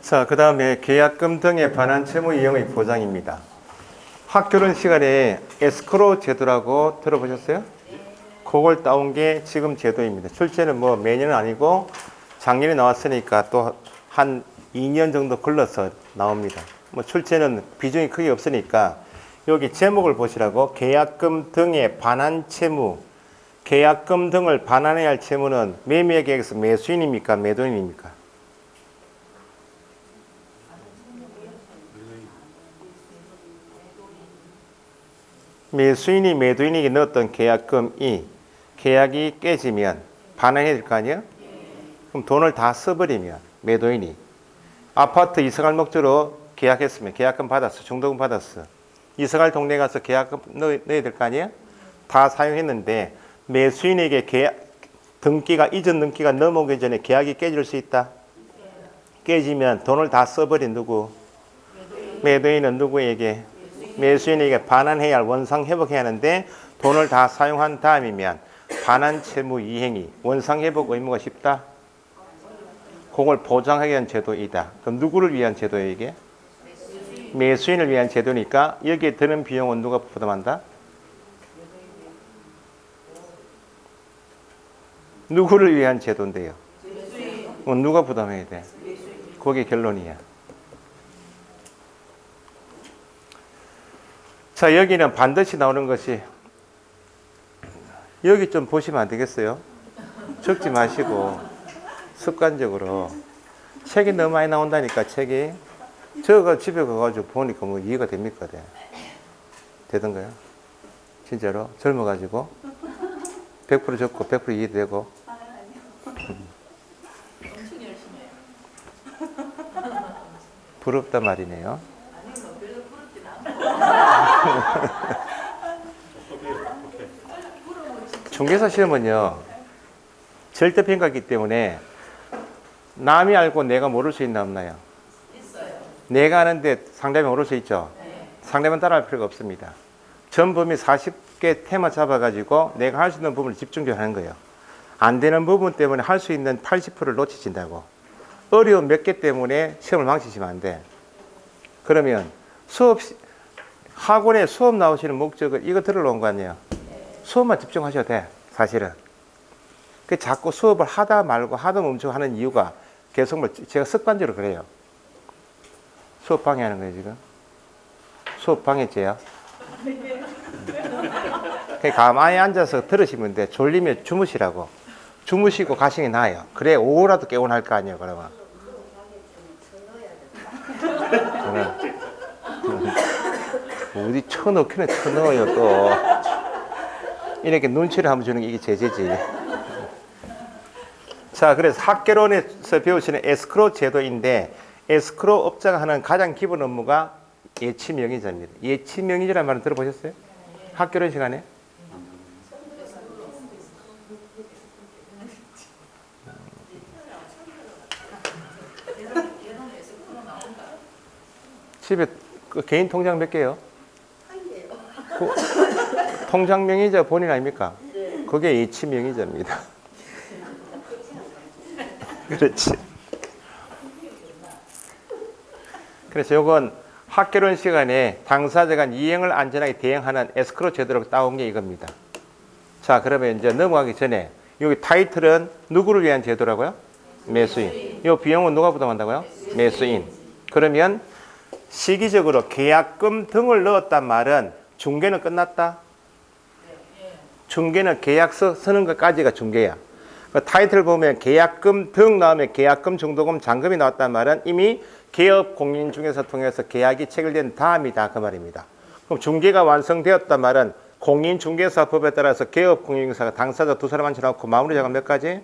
자, 그 다음에 계약금 등에 관한 채무 이행의 보장입니다. 학교론 시간에 에스크로 제도라고 들어보셨어요? 그걸 따온 게 지금 제도입니다. 출제는 뭐 매년은 아니고 작년에 나왔으니까 또 한 2년 정도 걸러서 나옵니다. 뭐 출제는 비중이 크게 없으니까 여기 제목을 보시라고. 계약금 등에 반환 채무. 계약금 등을 반환해야 할 채무는 매매계약에서 매수인입니까? 매도인입니까? 매수인이 매도인에게 넣었던 계약금이 계약이 깨지면 반환해야 될 거 아니에요? 그럼 돈을 다 써버리면 매도인이 아파트 이사갈 목적으로 계약했으면 계약금 받았어. 중도금 받았어. 이사갈 동네 가서 계약금 넣어야 될 거 아니에요? 다 사용했는데 매수인에게 이전 등기가 넘어오기 전에 계약이 깨질 수 있다. 깨지면 돈을 다 써버린 누구? 매도인은 누구에게? 매수인에게 반환해야 할 원상 회복해야 하는데 돈을 다 사용한 다음이면 반환 채무 이행이 원상 회복 의무가 쉽다. 그걸 보장하기 위한 제도이다. 그럼 누구를 위한 제도예요 이게? 매수인을 위한 제도니까 여기에 드는 비용은 누가 부담한다? 누구를 위한 제도인데요? 누가 부담해야 돼? 그게 결론이야. 자, 여기는 반드시 나오는 것이, 여기 좀 보시면 안 되겠어요? 적지 마시고 습관적으로. 책이 너무 많이 나온다니까. 책이 저거 집에 가가지고 보니까 뭐 이해가 됩니까? 되던가요? 진짜로 젊어가지고 100% 적고 100% 이해되고. 엄청 열심히 해요. 부럽단 말이네요. 아니 뭐 별로 부럽진 않고. 중개사 시험은요 절대평가이기 때문에 남이 알고 내가 모를 수 있나 없나요? 있어요. 내가 아는데 상대방이 모를 수 있죠. 네. 상대방 따라할 필요가 없습니다. 전 범위 40개 테마 잡아가지고 내가 할 수 있는 부분을 집중적으로 하는 거예요. 안 되는 부분 때문에 할 수 있는 80%를 놓치진다고. 어려운 몇 개 때문에 시험을 망치시면 안 돼. 그러면 학원에 수업 나오시는 목적은 이거 들으러 온 거 아니에요? 수업만 집중하셔도 돼, 사실은. 그 자꾸 수업을 하다 말고 하다 멈추고 하는 이유가 계속 제가 습관적으로 그래요. 수업 방해하는 거예요, 지금. 수업 방해죄야. 가만히 앉아서 들으시면 돼. 졸리면 주무시라고. 주무시고 가시는 게 나아요. 그래, 오후라도 깨어날 거 아니에요, 그러면. 어디 쳐넣기는 쳐넣어요, 또. 이렇게 눈치를 한번 주는 게 이게 제재지. 자, 그래서 학개론에서 배우시는 에스크로 제도인데, 에스크로 업자가 하는 가장 기본 업무가 예치명의자입니다. 예치명의자라는 말은 들어보셨어요? 학개론 시간에? 집에 개인 통장 몇 개요? 한 개요. 통장 명의자 본인 아닙니까? 네. 그게 예치 명의자입니다. 그렇지. 그래서 이건 학개론 시간에 당사자가 이행을 안전하게 대행하는 에스크로 제도로 따온 게 이겁니다. 자, 그러면 이제 넘어가기 전에 여기 타이틀은 누구를 위한 제도라고요? 매수인. 이 비용은 누가 부담한다고요? 매수인. 그러면 시기적으로 계약금 등을 넣었단 말은 중개는 끝났다. 중개는 계약서 쓰는 것까지가 중개야. 그 타이틀 보면 계약금 등 나오면 계약금, 중도금, 잔금이 나왔단 말은 이미 개업 공인중개사 통해서 계약이 체결된 다음이다, 그 말입니다. 그럼 중개가 완성되었단 말은 공인중개사법에 따라서 개업 공인중개사가 당사자 두 사람 앉혀놓고 마무리 작업 몇 가지?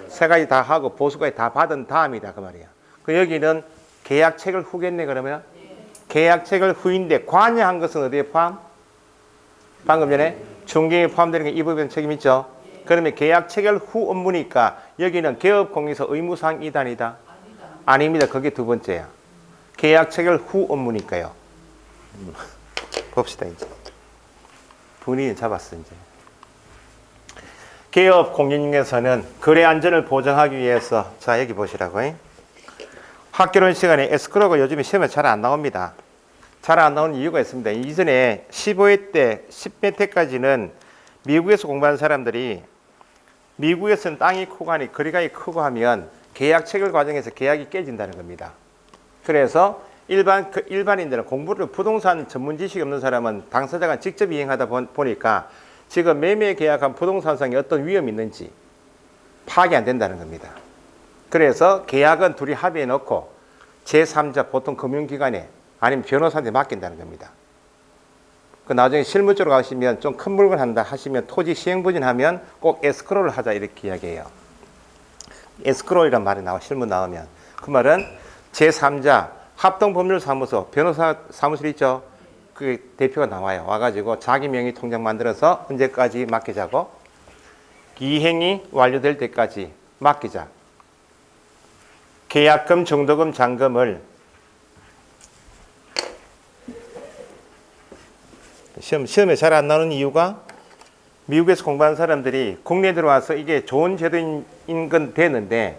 세 가지 다 하고 보수까지 다 받은 다음이다, 그 말이야. 그 여기는 계약 체결 후겠네. 그러면 계약 체결 후인데 관여한 것은 어디에 포함? 방금 전에 중개에 포함되는 게 이 부분 책임 있죠. 그러면 계약 체결 후 업무니까 여기는 개업공인서 의무사항 2단이다. 아닙니다. 그게 두 번째야. 계약 체결 후 업무니까요. 봅시다 이제. 분위기 잡았어 이제. 개업 공인중개사는 거래 안전을 보장하기 위해서, 자 여기 보시라고. 학개론 시간에 에스크로가 요즘에 시험에 잘 안 나옵니다. 잘 안 나오는 이유가 있습니다. 이전에 15회 때 10회 때까지는 미국에서 공부하는 사람들이 미국에서는 땅이 크고 하니 거리가 크고 하면 계약 체결 과정에서 계약이 깨진다는 겁니다. 그래서 일반인들은 공부를 부동산 전문 지식이 없는 사람은 당사자가 직접 이행하다 보니까 지금 매매 계약한 부동산상에 어떤 위험이 있는지 파악이 안 된다는 겁니다. 그래서 계약은 둘이 합의해 놓고 제3자 보통 금융기관에 아니면 변호사한테 맡긴다는 겁니다. 그 나중에 실무적으로 가시면 좀 큰 물건 한다 하시면 토지 시행부진하면 꼭 에스크로를 하자 이렇게 이야기해요. 에스크로이란 말이 실무 나오면 그 말은 제3자 합동법률사무소 변호사 사무실 있죠. 그 대표가 나와요. 와가지고 자기 명의 통장 만들어서 언제까지 맡기자고 이행이 완료될 때까지 맡기자. 계약금, 중도금, 잔금을 시험에 잘 안 나오는 이유가 미국에서 공부하는 사람들이 국내에 들어와서 이게 좋은 제도인 건 되는데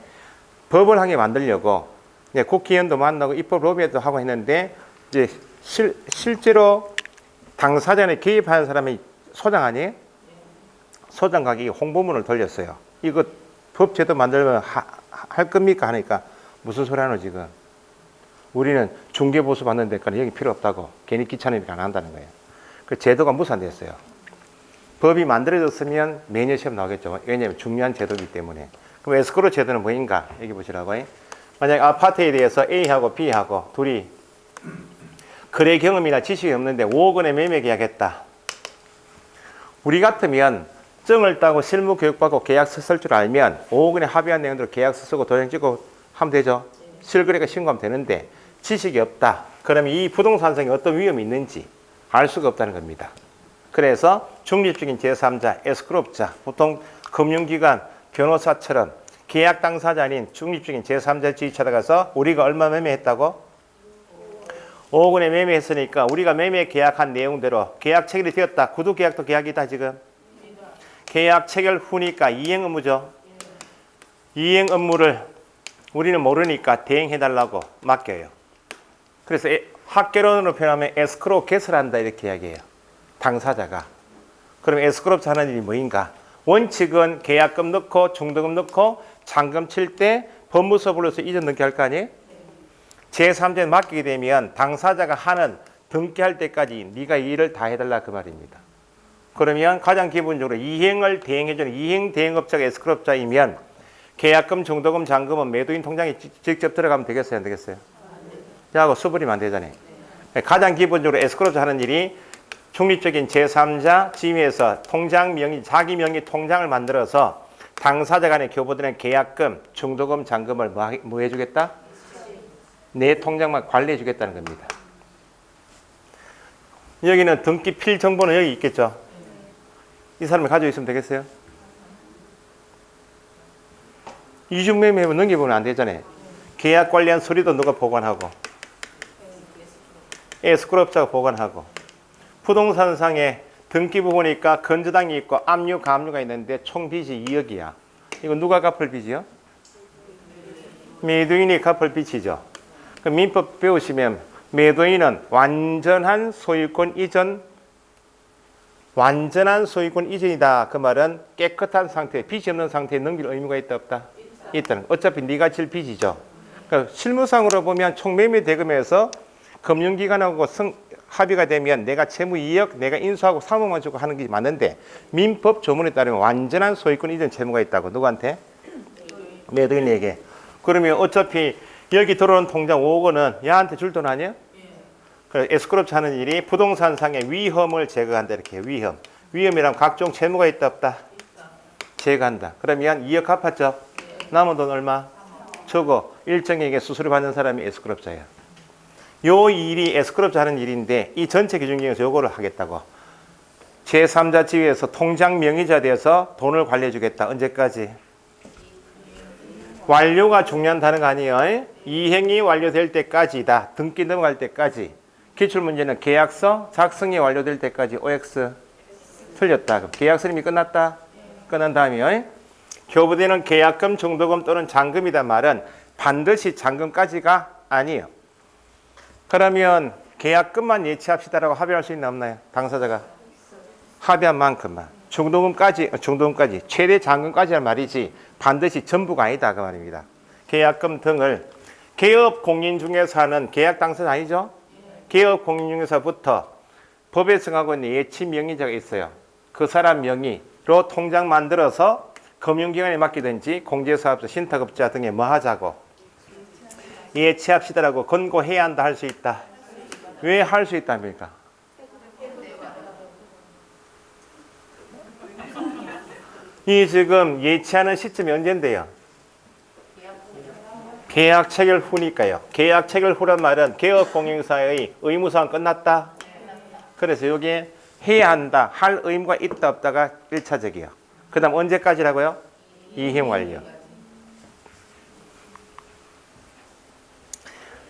법을 하게 만들려고 국회의원도 만나고 입법 로비도 하고 했는데 이제 실제로 당사자에 개입하는 사람이 소장 아니에요? 소장 가격이 홍보문을 돌렸어요. 이거 법 제도 만들면 할 겁니까? 하니까 무슨 소리 하노 지금. 우리는 중개보수 받는 데까지 여기 필요 없다고. 괜히 귀찮으니까 안 한다는 거예요. 그 제도가 무산됐어요. 법이 만들어졌으면 매년 시험 나오겠죠. 왜냐하면 중요한 제도이기 때문에. 그럼 에스크로 제도는 뭐인가? 여기 보시라고. 만약 아파트에 대해서 A하고 B하고 둘이 거래 경험이나 지식이 없는데 5억 원에 매매 계약했다. 우리 같으면 증을 따고 실무 교육받고 계약서 쓸 줄 알면 5억 원에 합의한 내용대로 계약서 쓰고 도장 찍고 하면 되죠. 실거래가 신고하면 되는데 지식이 없다. 그러면 이 부동산상에 어떤 위험이 있는지 알 수가 없다는 겁니다. 그래서 중립적인 제3자, 에스크로업자, 보통 금융기관, 변호사처럼 계약 당사자 아닌 중립적인 제3자 지위 찾아가서 우리가 얼마 매매했다고? 5억 원에 매매했으니까 우리가 매매 계약한 내용대로 계약 체결이 되었다. 구두 계약도 계약이다 지금. 계약 체결 후니까 이행 업무죠. 이행 업무를 우리는 모르니까 대행해달라고 맡겨요. 그래서 학개론으로 표현하면 에스크로 개설한다 이렇게 이야기해요. 당사자가. 그럼 에스크로업자 하는 일이 뭐인가? 원칙은 계약금 넣고 중도금 넣고 잔금 칠 때 법무사 불러서 이전 등기할 거 아니에요? 제3자에 맡기게 되면 당사자가 하는 등기할 때까지 네가 이 일을 다 해달라 그 말입니다. 그러면 가장 기본적으로 이행을 대행해주는 이행 대행업자가 에스크로업자이면 계약금, 중도금, 잔금은 매도인 통장에 직접 들어가면 되겠어요? 안 되겠어요? 야하고 수부리면 안 되잖아요. 가장 기본적으로 에스크로업자 하는 일이 중립적인 제3자 지위에서 통장 명의, 자기 명의 통장을 만들어서 당사자 간에 교부되는 계약금, 중도금, 잔금을 뭐 해주겠다? 내 통장만 관리해 주겠다는 겁니다. 여기는 등기 필 정보는 여기 있겠죠? 이 사람이 가지고 있으면 되겠어요? 이중매매면 넘겨보면 안 되잖아요. 계약 관리한 서류도 누가 보관하고 에스크로업자가 보관하고 부동산상에 등기부 보니까 건저당이 있고 압류, 가압류가 있는데 총 빚이 2억이야. 이거 누가 갚을 빚이요? 매도인이 갚을 빚이죠. 민법 배우시면 매도인은 완전한 소유권 이전이다. 그 말은 깨끗한 상태, 빚이 없는 상태에 넘길 의무가 있다 없다? 있다는. 어차피 네가 질 빚이죠. 그러니까 실무상으로 보면 총 매매 대금에서 금융기관하고 합의가 되면 내가 채무 2억 내가 인수하고 3억만 주고 하는 게 맞는데 민법 조문에 따르면 완전한 소유권 이전 채무가 있다고. 누구한테? 매도인에게. 그러면 어차피 여기 들어오는 통장 5억 원은 야한테 줄 돈 아니야? 그래서 에스크로업자 하는 일이 부동산상의 위험을 제거한다. 이렇게 위험. 위험이란 각종 채무가 있다 없다? 제거한다. 그러면 2억 갚았죠? 남은 돈 얼마? 저거 일정에게 수수료 받는 사람이 에스크로업자예요. 요 일이 에스크로업자 하는 일인데 이 전체 기준 중에서 요거를 하겠다고. 제3자 지위에서 통장 명의자 돼서 돈을 관리해 주겠다. 언제까지? 완료가 중요한 단어가 아니에요. 이행이 완료될 때까지다. 등기 넘어갈 때까지. 기출문제는 계약서 작성이 완료될 때까지 OX 틀렸다. 그럼 계약서 이미 끝났다. 끝난 다음에 교부되는 계약금, 중도금 또는 잔금이란 말은 반드시 잔금까지가 아니에요. 그러면 계약금만 예치합시다라고 합의할 수 있나 없나요? 당사자가 합의한 만큼만 중도금까지 최대 잔금까지란 말이지 반드시 전부가 아니다 그 말입니다. 계약금 등을 개업 공인 중개사 하는 계약 당사자 아니죠? 개업 공인 중개사부터 법에 정하고 있는 예치 명의자가 있어요. 그 사람 명의로 통장 만들어서 금융기관에 맡기든지 공제사업자, 신탁업자 등에 뭐 하자고? 예치합시다라고 권고해야 한다 할 수 있다. 왜 할 수 있답니까? 이 지금 예치하는 시점이 언젠데요? 계약 체결 후니까요. 계약 체결 후란 말은 개업공인사의 의무사항 끝났다. 그래서 여기에 해야 한다, 할 의무가 있다 없다가 1차적이에요. 그 다음 언제까지라고요? 이행 완료.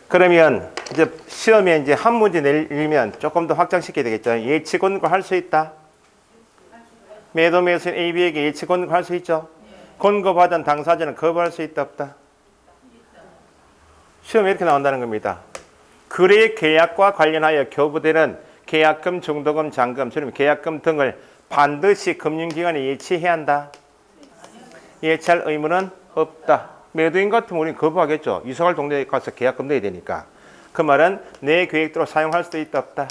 그러면 이제 시험에 이제 한 문제 내리면 조금 더 확장시켜야 되겠죠. 예치 권고할 수 있다. 매도 매수인 AB에게 예치 권고할 수 있죠. 권고받은 당사자는 거부할 수 있다 없다. 시험에 이렇게 나온다는 겁니다. 거래 계약과 관련하여 교부되는 계약금, 중도금, 잔금, 계약금 등을 반드시 금융기관에 예치해야 한다. 예치할 의무는 없다. 매도인 같으면 우리는 거부하겠죠. 이사갈 동네에 가서 계약금 내야 되니까. 그 말은 내 계획대로 사용할 수도 있다 없다.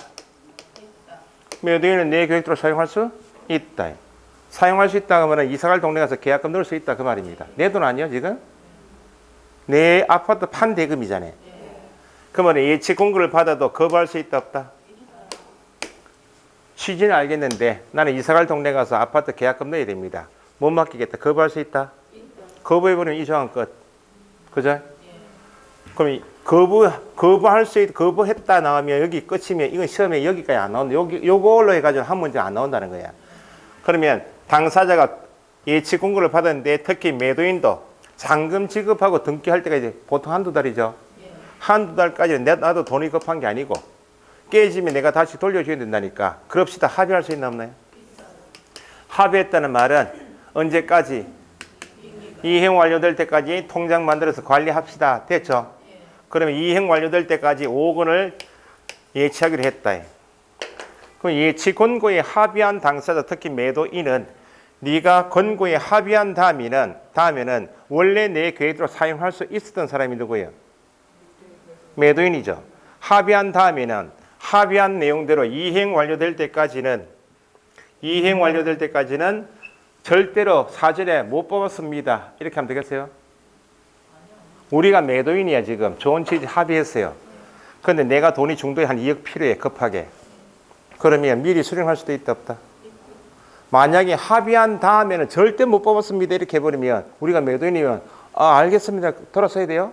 매도인은 내 계획대로 사용할 수 있다. 사용할 수 있다 하면 이사갈 동네 가서 계약금 넣을 수 있다 그 말입니다. 내 돈 아니야 지금? 내 아파트 판 대금이잖아요. 그 말은 예치 공고를 받아도 거부할 수 있다 없다. 취지는 알겠는데 나는 이사갈 동네 가서 아파트 계약금 넣어야 됩니다. 못 맡기겠다. 거부할 수 있다. 거부해버리면 이 조항 끝. 그죠? 그럼 거부할 수 있다. 거부했다 나오면 여기 끝이면 이건 시험에 여기까지 안 나온다. 요걸로 해가지고 한 문제 안 나온다는 거야. 그러면 당사자가 예치 공고를 받았는데 특히 매도인도 잔금 지급하고 등기할 때가 이제 보통 한두 달이죠. 한두 달까지는 나도 돈이 급한 게 아니고 깨지면 내가 다시 돌려줘야 된다니까. 그럽시다. 합의할 수 있나 없나요? 합의했다는 말은 언제까지? 이행 완료될 때까지 통장 만들어서 관리합시다. 됐죠? 그러면 이행 완료될 때까지 5억 원을 예치하기로 했다. 그럼 예치 권고에 합의한 당사자, 특히 매도인은 네가 권고에 합의한 다음에는 원래 내 계획대로 사용할 수 있었던 사람이 누구예요? 매도인이죠. 합의한 다음에는 합의한 내용대로 이행 완료될 때까지는 절대로 사전에 못 뽑았습니다. 이렇게 하면 되겠어요? 우리가 매도인이야 지금. 좋은 취지 합의했어요. 그런데 내가 돈이 중도에 한 2억 필요해 급하게. 그러면 미리 수령할 수도 있다 없다. 만약에 합의한 다음에는 절대 못 뽑았습니다. 이렇게 해버리면 우리가 매도인이면 알겠습니다. 돌아서야 돼요?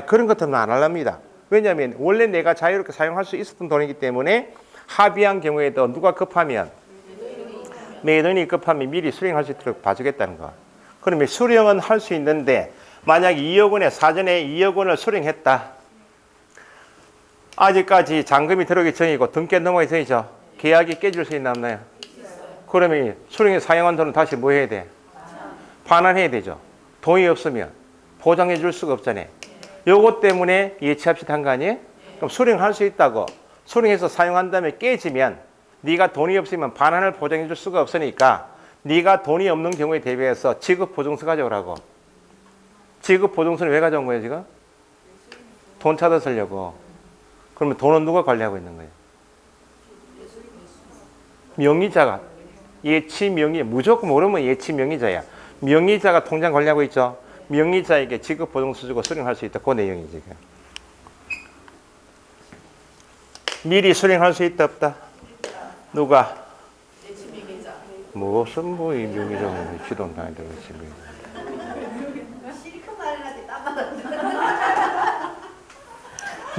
그런 것들은 안 하랍니다. 왜냐하면 원래 내가 자유롭게 사용할 수 있었던 돈이기 때문에 합의한 경우에도 누가 급하면 매도인이 급하면 미리 수령할 수 있도록 봐주겠다는 거. 그러면 수령은 할 수 있는데 만약 2억 원에 사전에 2억 원을 수령했다. 아직까지 잔금이 들어오기 전이고 등기 넘어가기 전이죠. 계약이 깨질 수 있나 없나요? 그러면 수령에 사용한 돈은 다시 뭐 해야 돼? 반환해야 되죠. 돈이 없으면 보장해 줄 수가 없잖아요. 요것 때문에 예치합시다 한 거 아니에요? 그럼 수령할 수 있다고. 수령해서 사용한 다음에 깨지면 네가 돈이 없으면 반환을 보장해 줄 수가 없으니까 네가 돈이 없는 경우에 대비해서 지급보증서 가져오라고. 지급보증서는 왜 가져온 거예요 지금? 돈 찾아 쓰려고. 그러면 돈은 누가 관리하고 있는 거예요? 명의자가. 예치 명의. 무조건 모르면 예치 명의자야. 명의자가 통장 관리하고 있죠. 명의자에게 지급보증서 주고 수령할 수 있다. 그 내용이 지금. 미리 수령할 수 있다 없다? 누가? 예치 명의자. 무슨 이 명의자는 지도 나한테 그렇지. 실컷말하지 땀나는데.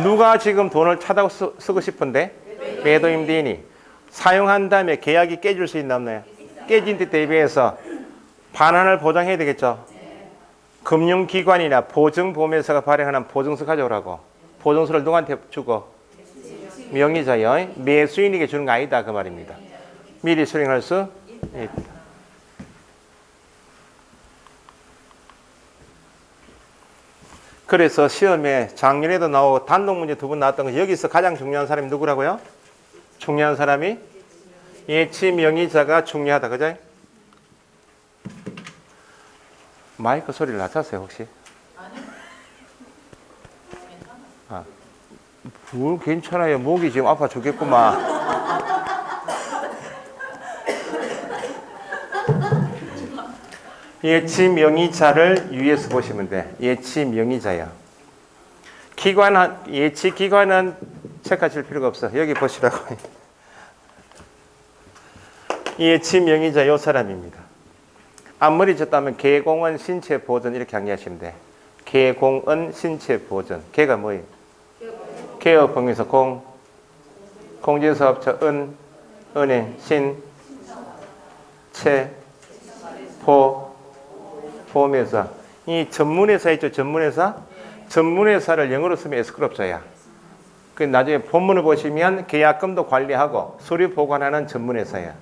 누가 지금 돈을 차다고 쓰고 싶은데? 매도인이 사용한 다음에 계약이 깨질 수 있나 없나요? 깨진 데 대비해서 반환을 보장해야 되겠죠. 금융기관이나 보증보험회사가 발행하는 보증서 가져오라고. 보증서를 누구한테 주고? 명의자요. 매수인에게 주는 거 아니다 그 말입니다. 미리 수령할 수 있다. 그래서 시험에 작년에도 나오고 단독 문제 2번 나왔던 거 여기서 가장 중요한 사람이 누구라고요? 중요한 사람이 예치 명의자가 중요하다. 그죠? 마이크 소리를 낮췄어요 혹시? 아, 뭘 괜찮아요. 목이 지금 아파 죽겠구만. 예치 명의자를 위에서 보시면 돼. 예치 명의자야. 예치 기관은 체크하실 필요가 없어. 여기 보시라고. 예치 명의자 요 사람입니다. 앞머리 졌다면 개공은 신체 보존 이렇게 강의하시면 돼. 개공은 신체 보존. 개가 뭐예요? 개업 공에서 공제사업자 은행 보험회사. 이 전문회사 있죠? 전문회사를 영어로 쓰면 에스크롭자야. 그 나중에 본문을 보시면 계약금도 관리하고 서류 보관하는 전문회사야.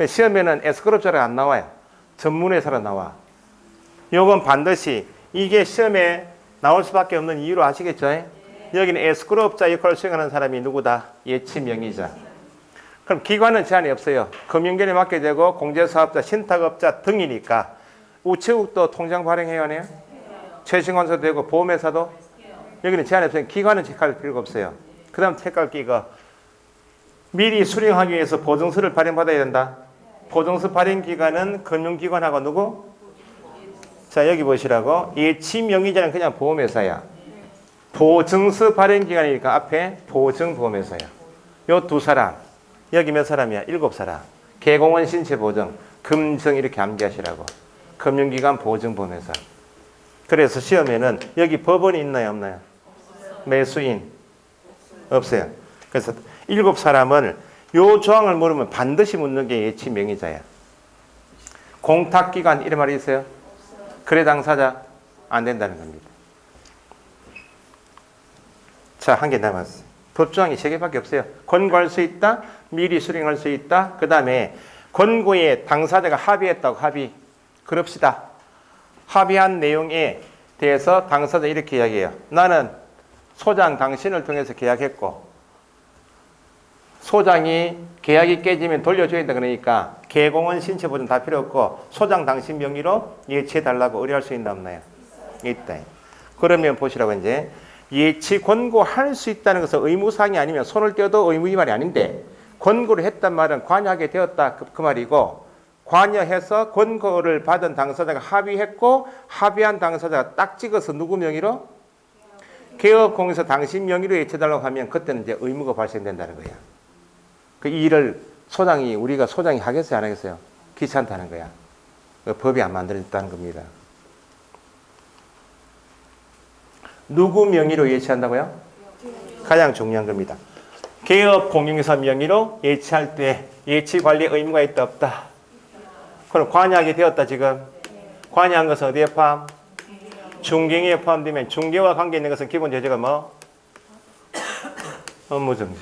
시험에는 에스크롭자가 안 나와요. 전문회사로 나와. 요건 반드시 이게 시험에 나올 수밖에 없는 이유로 아시겠죠? 여기는 에스크롭자 역할을 수행하는 사람이 누구다? 예치 명의자. 그럼 기관은 제한이 없어요. 금융권에 맡게 되고 공제사업자, 신탁업자 등이니까 우체국도 통장 발행해야 하네요. 최신건설도 되고 보험회사도 여기는 제한이 없어요. 기관은 체크할 필요가 없어요. 그 다음 체크할 게 이거 미리 수령하기 위해서 보증서를 발행받아야 된다. 보증서 발행 기관은 금융기관하고 누구? 자 여기 보시라고. 예치 명의자는 그냥 보험회사야. 보증서 발행 기관이니까 앞에 보증보험회사야. 요 두 사람. 여기 몇 사람이야? 7사람. 개공원 신체보증, 금증 이렇게 암기하시라고. 금융기관 보증보험회사. 그래서 시험에는 여기 법원이 있나요? 없나요? 매수인. 없어요. 그래서 7사람을 요 조항을 모르면 반드시 묻는 게 예치 명의자야. 공탁기관 이런 말이 있어요? 거래 당사자 안 된다는 겁니다. 자, 한 개 남았어요. 법조항이 3개밖에 없어요. 권고할 수 있다, 미리 수령할 수 있다, 그 다음에 권고에 당사자가 합의했다고 합의. 그럽시다. 합의한 내용에 대해서 당사자 이렇게 이야기해요. 나는 소장 당신을 통해서 계약했고 소장이 계약이 깨지면 돌려줘야 된다 그러니까 개공은 신체보증 다 필요 없고 소장 당신 명의로 예치해달라고 의뢰할 수 있나 없나요? 있다. 그러면 보시라고 이제 예치 권고할 수 있다는 것은 의무사항이 아니면 손을 떼어도 의무 위반이 아닌데 권고를 했단 말은 관여하게 되었다 그 말이고 관여해서 권고를 받은 당사자가 합의했고 합의한 당사자가 딱 찍어서 누구 명의로? 개업공에서 당신 명의로 예치해달라고 하면 그때는 이제 의무가 발생된다는 거야. 그 일을 우리가 소장이 하겠어요? 안 하겠어요? 귀찮다는 거야. 법이 안 만들어졌다는 겁니다. 누구 명의로 예치한다고요? 가장 중요한 겁니다. 개업 공용회사 명의로 예치할 때 예치 관리 의무가 있다 없다? 그럼 관여하게 되었다 지금. 관여한 것은 어디에 포함? 중개에 포함되면 중개와 관계 있는 것은 기본 제재가 뭐? 업무정지.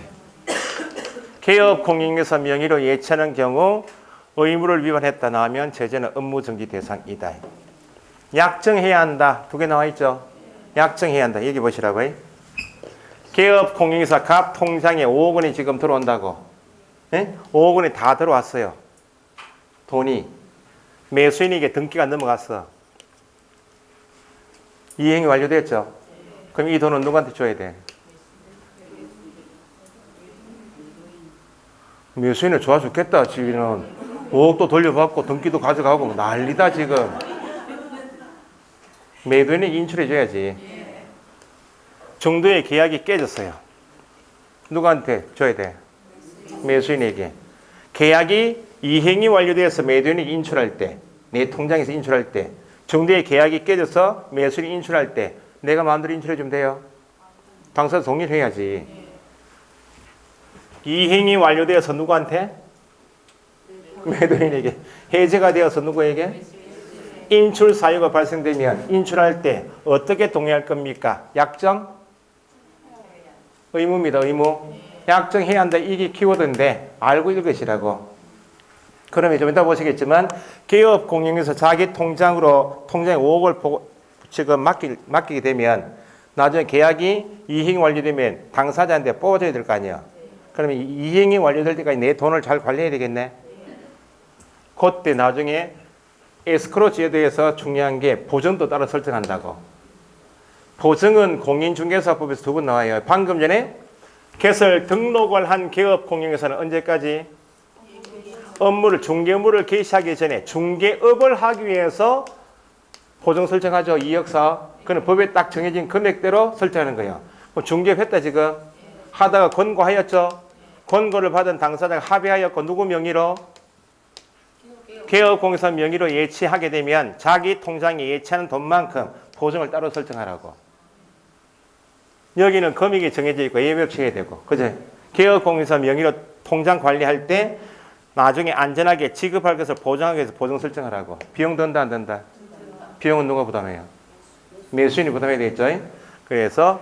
개업 공용회사 명의로 예치하는 경우 의무를 위반했다 나오면 제재는 업무정지 대상이다. 약정해야 한다. 2개 나와 있죠? 약정해야 한다. 여기 보시라고요. 개업 공용회사 갑 통장에 5억 원이 지금 들어온다고. 네? 5억 원이 다 들어왔어요. 돈이. 매수인에게 등기가 넘어갔어. 이행이 완료됐죠? 그럼 이 돈은 누구한테 줘야 돼? 매수인은 좋아 죽겠다. 지금 5억도 돌려받고 등기도 가져가고 난리다 지금. 매도인에게 인출해 줘야지. 정도의 계약이 깨졌어요. 누구한테 줘야 돼? 매수인에게. 계약이 이행이 완료되어서 매도인에게 인출할 때, 내 통장에서 인출할 때, 정도의 계약이 깨져서 매수인이 인출할 때 내가 마음대로 인출해 주면 돼요. 당사자 동의를 해야지. 이행이 완료되어서 누구한테? 매도인에게. 해제가 되어서 누구에게? 인출 사유가 발생되면 인출할 때 어떻게 동의할 겁니까? 약정? 의무입니다. 의무. 약정해야 한다. 이게 키워드인데 알고 읽으시라고. 그러면 좀 이따 보시겠지만 개업 공용에서 자기 통장에 5억을 지금 맡기게 되면 나중에 계약이 이행이 완료되면 당사자한테 뽑아줘야 될 거 아니야. 그러면 이행이 완료될 때까지 내 돈을 잘 관리해야 되겠네. 그때 나중에 에스크로 제도에서 중요한 게 보증도 따로 설정한다고. 보증은 공인중개사법에서 두 번 나와요. 방금 전에 개설 등록을 한 기업 공인중개사는 언제까지? 업무를 중개 업무를 개시하기 전에 중개업을 하기 위해서 보증 설정하죠. 이역사. 그는 법에 딱 정해진 금액대로 설정하는 거예요. 중개했다 지금. 하다가 권고하였죠. 권고를 받은 당사자가 합의하였고 누구 명의로? 개업공사 명의로 예치하게 되면 자기 통장에 예치하는 돈만큼 보증을 따로 설정하라고. 여기는 금액이 정해져 있고 예법치게 되고. 그죠? 개업공사 명의로 통장 관리할 때 나중에 안전하게 지급할 것을 보장하기 위해서 보증 설정하라고. 비용 든다 안 든다? 비용은 누가 부담해요? 매수인이 부담해야 되겠죠? 그래서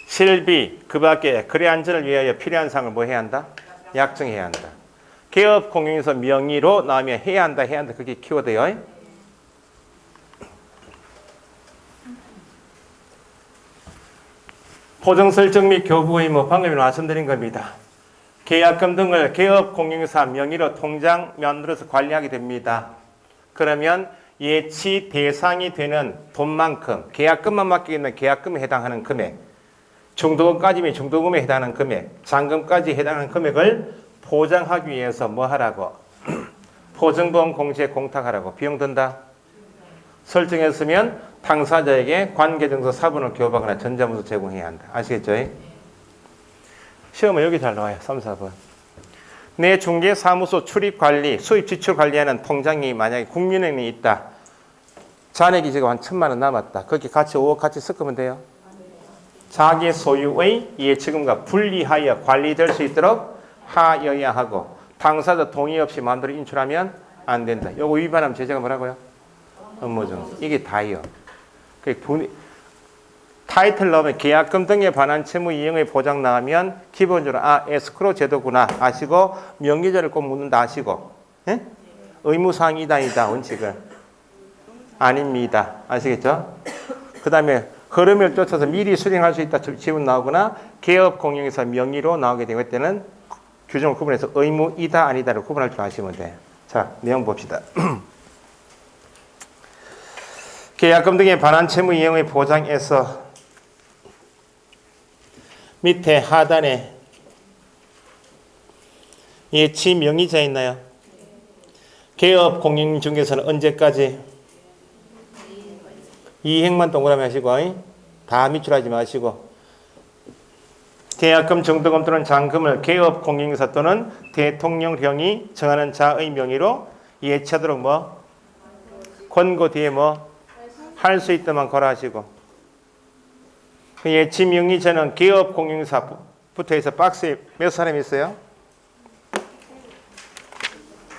실비 그 밖에 거래 안전을 위하여 필요한 사항을 뭐 해야 한다? 약정해야 한다. 개업 공인중개사 명의로 나오면 해야 한다 그게 키워드예요. 보증 설정 및 교부 의무 방금 말씀드린 겁니다. 계약금 등을 개업 공인중개사 명의로 통장 면으로서 관리하게 됩니다. 그러면 예치 대상이 되는 돈만큼 계약금만 맡기면 계약금에 해당하는 금액, 중도금까지면 중도금에 해당하는 금액, 잔금까지 해당하는 금액을 보장하기 위해서 뭐 하라고? 보증보험 공시에 공탁하라고. 비용 든다? 설정했으면 당사자에게 관계증서 사본을 교부하거나 전자문서 제공해야 한다. 아시겠죠? 시험은 여기 잘 나와요. 3, 4번. 내 중개사무소 출입관리, 수입 지출 관리하는 통장이 만약에 국민은행에 있다. 잔액이 지금 한 1,000만 원 남았다. 거기 같이 5억 같이 섞으면 돼요. 자기 소유의 예치금과 분리하여 관리될 수 있도록 하여야 하고 당사자 동의 없이 마음대로 인출하면 안 된다. 요거 위반하면 제재가 뭐라고요? 업무정. 이게 다예요. 타이틀 넣으면 계약금 등에 관한 채무 이행의 보장 나오면 기본적으로 에스크로 제도구나 아시고 명의자를 꼭 묻는다 아시고 예? 의무사항이다 아니다 원칙은 아닙니다. 아시겠죠? 그 다음에 흐름을 쫓아서 미리 수령할 수 있다 지분 나오거나 개업 공인중개사 명의로 나오게 될 때는 규정을 구분해서 의무이다 아니다를 구분할 줄 아시면 돼. 자, 내용 봅시다. 계약금 등에 관한 채무 이행의 보장에서 밑에 하단에 예치 명의자 있나요? 개업 공인중개사는 언제까지? 이행만 동그라미 하시고 다 미출하지 마시고 계약금, 정도금 또는 잔금을 개업 공인중개사 또는 대통령령이 정하는 자의 명의로 예치하도록 뭐? 권고 뒤에 뭐? 할 수 있다만 거라 하시고 예치 명의자는 개업 공인중개사 붙어있어 박스에 몇 사람 있어요?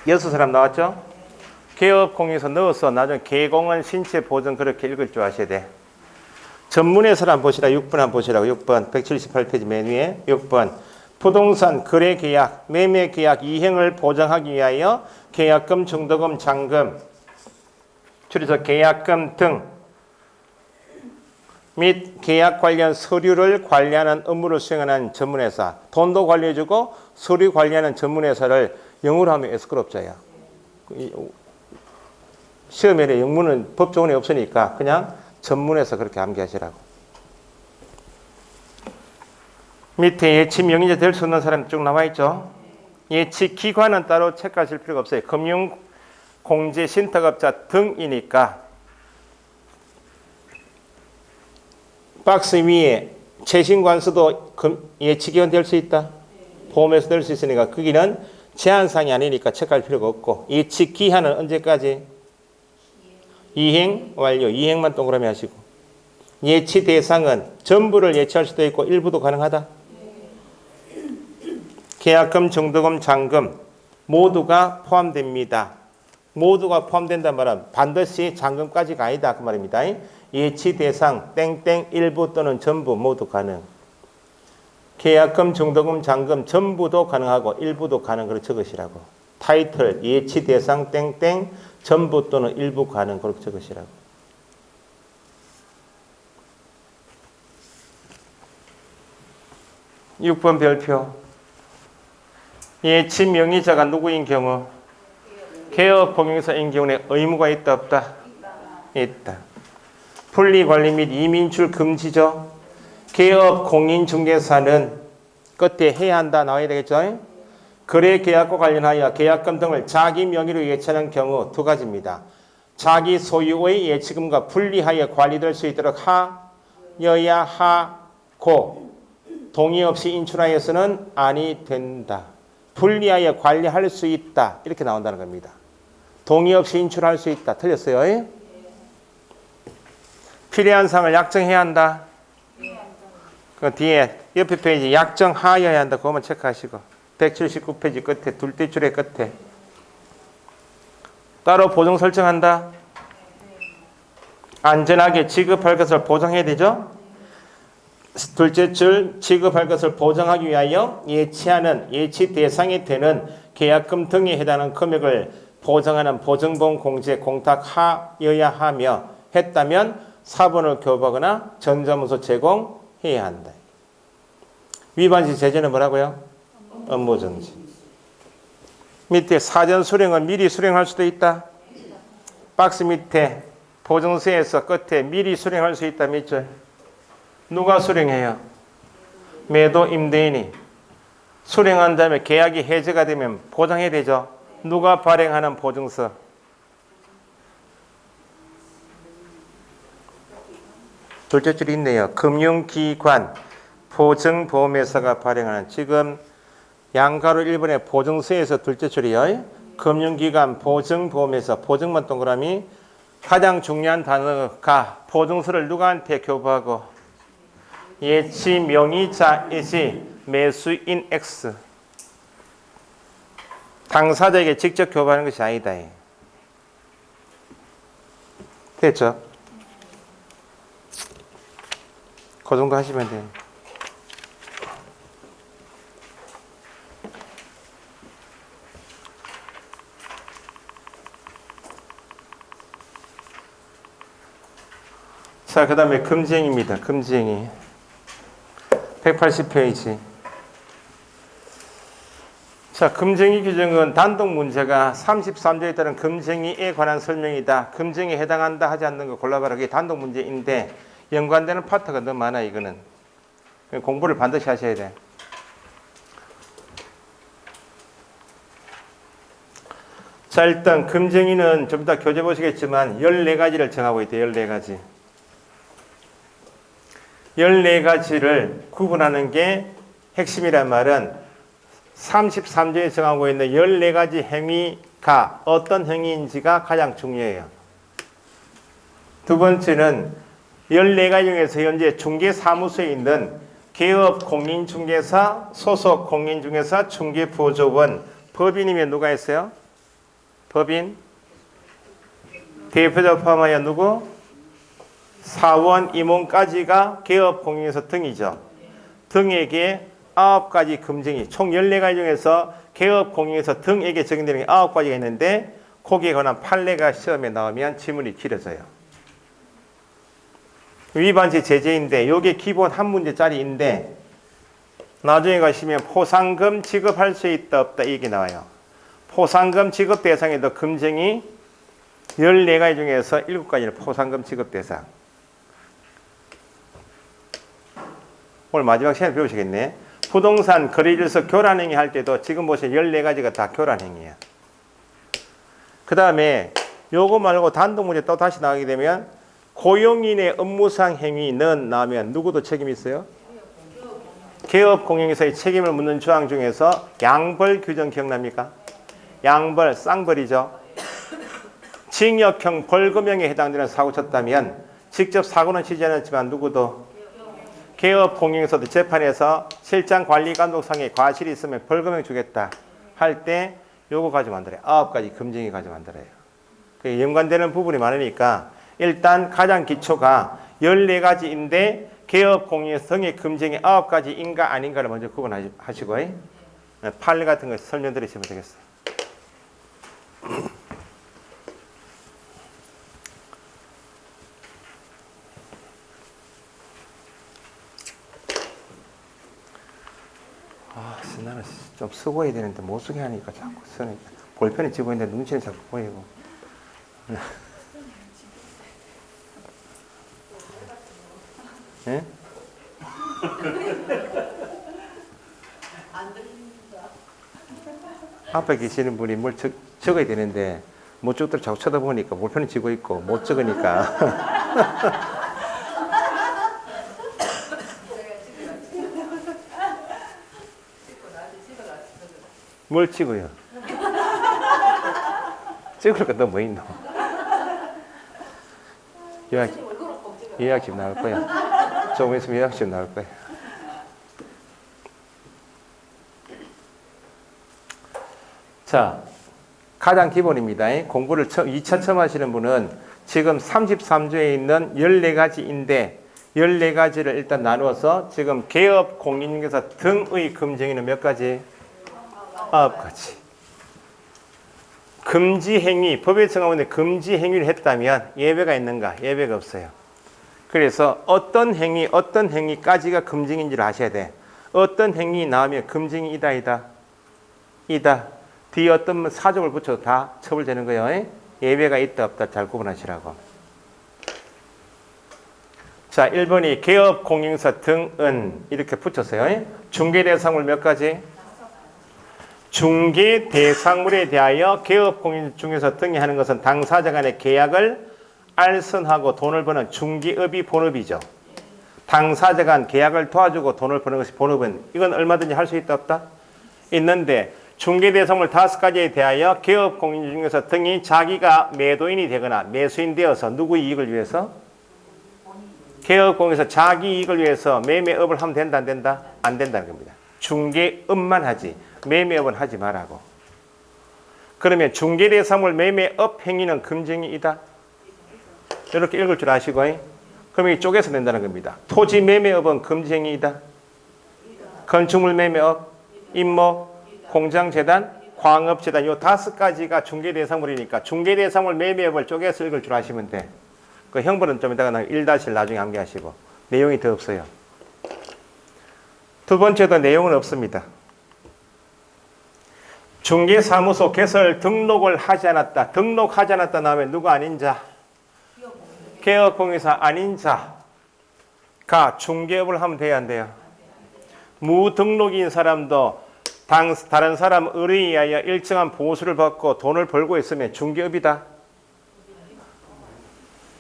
6사람 나왔죠? 개업 공인중개사 넣어서 나중에 개공은 신체 보증 그렇게 읽을 줄 아셔야 돼. 전문에서 한번 보시라. 6번 한번 보시라고. 6번 178페이지 맨 위에 6번 부동산 거래 계약, 매매 계약 이행을 보장하기 위하여 계약금, 중도금, 잔금 줄여서 계약금 등 및 계약 관련 서류를 관리하는 업무를 수행하는 전문회사, 돈도 관리해주고 서류 관리하는 전문회사를 영어로 하면 에스크롭자야. 시험에 영문은 법조문이 없으니까 그냥 전문에서 그렇게 암기하시라고. 밑에 예치 명의자 될 수 있는 사람 쭉 나와 있죠. 예치 기관은 따로 체크하실 필요가 없어요. 금융공제 신탁업자 등이니까 박스 위에 최신관수도 예치기관 될 수 있다. 보험에서 될 수 있으니까 거기는 제한사항이 아니니까 체크할 필요가 없고 예치기한은 언제까지? 이행 완료. 이행만 동그라미 하시고 예치 대상은 전부를 예치할 수도 있고 일부도 가능하다. 계약금, 정도금, 잔금 모두가 포함됩니다. 모두가 포함된단 말은 반드시 잔금까지가 아니다 그 말입니다. 예치 대상 땡땡 일부 또는 전부 모두 가능. 계약금, 정도금, 잔금 전부도 가능하고 일부도 가능 그렇게 적으시라고. 타이틀 예치 대상 땡땡 전부 또는 일부 가능 그렇게 적으시라고. 6번 별표. 예치 명의자가 누구인 경우? 개업 공인중개사인 경우에 의무가 있다 없다? 있다. 분리 관리 및 이민출 금지죠. 개업 공인중개사는 끝에 해야 한다 나와야 되겠죠. 거래 계약과 관련하여 계약금 등을 자기 명의로 예치하는 경우 두 가지입니다. 자기 소유의 예치금과 분리하여 관리될 수 있도록 하여야 하고 동의 없이 인출하여서는 아니 된다. 분리하여 관리할 수 있다. 이렇게 나온다는 겁니다. 동의 없이 인출할 수 있다. 틀렸어요? 필요한 사항을 약정해야 한다. 그 뒤에 옆에 페이지 약정하여야 한다. 그거만 체크하시고 179페이지 끝에 둘째 줄의 끝에 따로 보증 설정한다. 안전하게 지급할 것을 보장해야 되죠. 둘째 줄 지급할 것을 보장하기 위하여 예치하는 예치 대상이 되는 계약금 등에 해당하는 금액을 보장하는 보증보험 공지에 공탁하여야 하며 했다면 사본을 교부하거나 전자문서 제공해야 한다. 위반 시 제재는 뭐라고요? 업무정지. 밑에 사전 수령은 미리 수령할 수도 있다. 박스 밑에 보증서에서 끝에 미리 수령할 수 있다. 밑줄. 누가 수령해요? 매도 임대인이. 수령한 다음에 계약이 해제가 되면 보장해야 되죠. 누가 발행하는 보증서? 둘째 줄이 있네요. 금융기관, 보증보험회사가 발행하는. 지금 양가로 1번에 보증서에서 둘째 줄이요. 금융기관, 보증보험회사, 보증만 동그라미. 가장 중요한 단어가 보증서를 누구한테 교부하고? 예치 명의자이지 매수인 X. 당사자에게 직접 교부하는 것이 아니다. 됐죠? 그 정도 하시면 돼요. 자, 그 다음에 금지행위입니다. 금지행위. 180페이지. 자, 금지행위 규정은 단독 문제가 33조에 따른 금지행위에 관한 설명이다. 금지행위에 해당한다 하지 않는 거 골라봐라. 그게 단독 문제인데 연관되는 파트가 너무 많아. 이거는 공부를 반드시 하셔야 돼. 자, 일단 금지행위는 좀 이따 교재 보시겠지만 14가지를 정하고 있대요. 14가지. 14가지를 구분하는 게 핵심이란 말은 33조에 정하고 있는 14가지 행위가 어떤 행위인지가 가장 중요해요. 두 번째는 14가지 중에서 현재 중개사무소에 있는 개업 공인중개사, 소속 공인중개사, 중개보조원, 법인이면 누가 있어요? 법인? 대표자 포함하여 누구? 사원, 임원까지가 개업 공인중개사 등이죠. 등에게 9가지 금지행위, 총 14가지 중에서 개업 공인중개사 등에게 적용되는 게 9가지가 있는데 거기에 관한 판례가 시험에 나오면 지문이 길어져요. 위반시 제재인데 이게 기본 한 문제짜리인데 나중에 가시면 포상금 지급할 수 있다 없다 이게 나와요. 포상금 지급 대상에도 금지행위 14가지 중에서 7가지는 포상금 지급 대상. 오늘 마지막 시간에 배우시겠네. 부동산 거래질서 교란행위 할 때도 지금 보시면 14가지가 다 교란행위야. 그 다음에 요거 말고 단독 문제 또 다시 나오게 되면 고용인의 업무상 행위는 나오면 누구도 책임이 있어요? 개업 공인중개사의 책임을 묻는 조항 중에서 양벌 규정 기억납니까? 양벌, 쌍벌이죠. 징역형 벌금형에 해당되는 사고 쳤다면 직접 사고는 치지 않았지만 누구도 개업 공인중개사도 재판에서 실장 관리 감독상의 과실이 있으면 벌금형 주겠다 할 때 요거 가지고 만들어요. 9가지 금지행위 가지고 만들어요. 연관되는 부분이 많으니까 일단 가장 기초가 14가지인데 개업 공인중개사 등의 금지행위 9가지인가 아닌가를 먼저 구분하시고 판례 같은 거 설명드리시면 되겠어요. 나는 좀 쓰고 해야 되는데 못 쓰게 하니까 자꾸 쓰니까. 볼펜을 쥐고 있는데 눈치는 자꾸 보이고. 예? 안 들립니다. 앞에 계시는 분이 뭘 적어야 되는데 못 적도록 자꾸 쳐다보니까 볼펜을 쥐고 있고 못 적으니까. 뭘 찍어요? 찍을 거 너 뭐 있노? 예약집 나올 거야. 조금 있으면 예약집 나올 거야. 자, 가장 기본입니다. 공부를 2차 처음 하시는 분은 지금 33조에 있는 14가지인데 14가지를 일단 나누어서 지금 개업, 공인중개사 등의 금지행위는 몇 가지? 9가지. 금지행위, 법에 정하는 금지 행위를 했다면 예외가 있는가? 예외가 없어요. 그래서 어떤 행위까지가 금지인지를 아셔야 돼. 어떤 행위 나오면 금지행위 이다. 뒤에 어떤 사족을 붙여도 다 처벌되는 거예요. 예외가 있다 없다 잘 구분하시라고. 자, 1번이 개업, 공인중개사 등은 이렇게 붙였어요. 중개 대상물 몇 가지? 중개 대상물에 대하여 개업, 공인중개사 등이 하는 것은 당사자 간의 계약을 알선하고 돈을 버는 중개업이 본업이죠. 당사자 간 계약을 도와주고 돈을 버는 것이 본업은 이건 얼마든지 할 수 있다 없다? 있는데 중개 대상물 5가지에 대하여 개업, 공인중개사 등이 자기가 매도인이 되거나 매수인 되어서 누구의 이익을 위해서? 개업, 공인중개사 자기 이익을 위해서 매매업을 하면 된다 안 된다? 안 된다는 겁니다. 중개업만 하지 매매업은 하지 말라고. 그러면 중개대상물 매매업 행위는 금지이다. 이렇게 읽을 줄 아시고 그럼 이 쪼개서 낸다는 겁니다. 토지 매매업은 금지행위이다. 건축물 매매업, 임목, 공장재단, 광업재단 요 5가지가 중개대상물이니까 중개대상물 매매업을 쪼개서 읽을 줄 아시면 돼. 그 형벌은 좀 이따가 1-1 나중에 암기하시고 내용이 더 없어요. 두 번째도 내용은 없습니다. 중개사무소 개설 등록을 하지 않았다. 등록하지 않았다 나오면 누가 아닌 자? 개업공인사 아닌 자가 중개업을 하면 돼야 안 돼요? 무등록인 사람도 다른 사람 의뢰에 의하여 일정한 보수를 받고 돈을 벌고 있으면 중개업이다.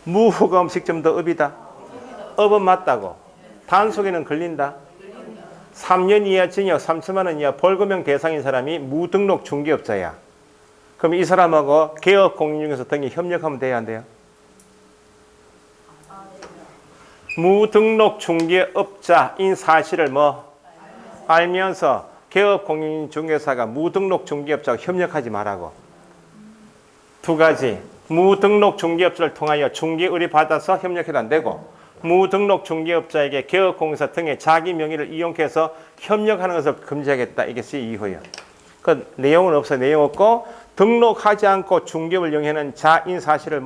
무후가 음식점도 업이다. 업은 맞다고. 단속에는 걸린다. 3년 이하 징역 3천만 원 이하 벌금형 대상인 사람이 무등록 중개업자야. 그럼 이 사람하고 개업 공인중개사 등이 협력하면 돼야 안 돼요? 무등록 중개업자인 사실을 알면서 개업 공인중개사가 무등록 중개업자와 협력하지 말라고. 2가지. 무등록 중개업자를 통하여 중개 의뢰 받아서 협력해도 안 되고 무등록 중개업자에게 개업공인사 등의 자기 명의를 이용해서 협력하는 것을 금지하겠다. 이게 C2호예요. 그 내용은 없어요. 내용 없고 등록하지 않고 중개업을 영위하는 자인 사실을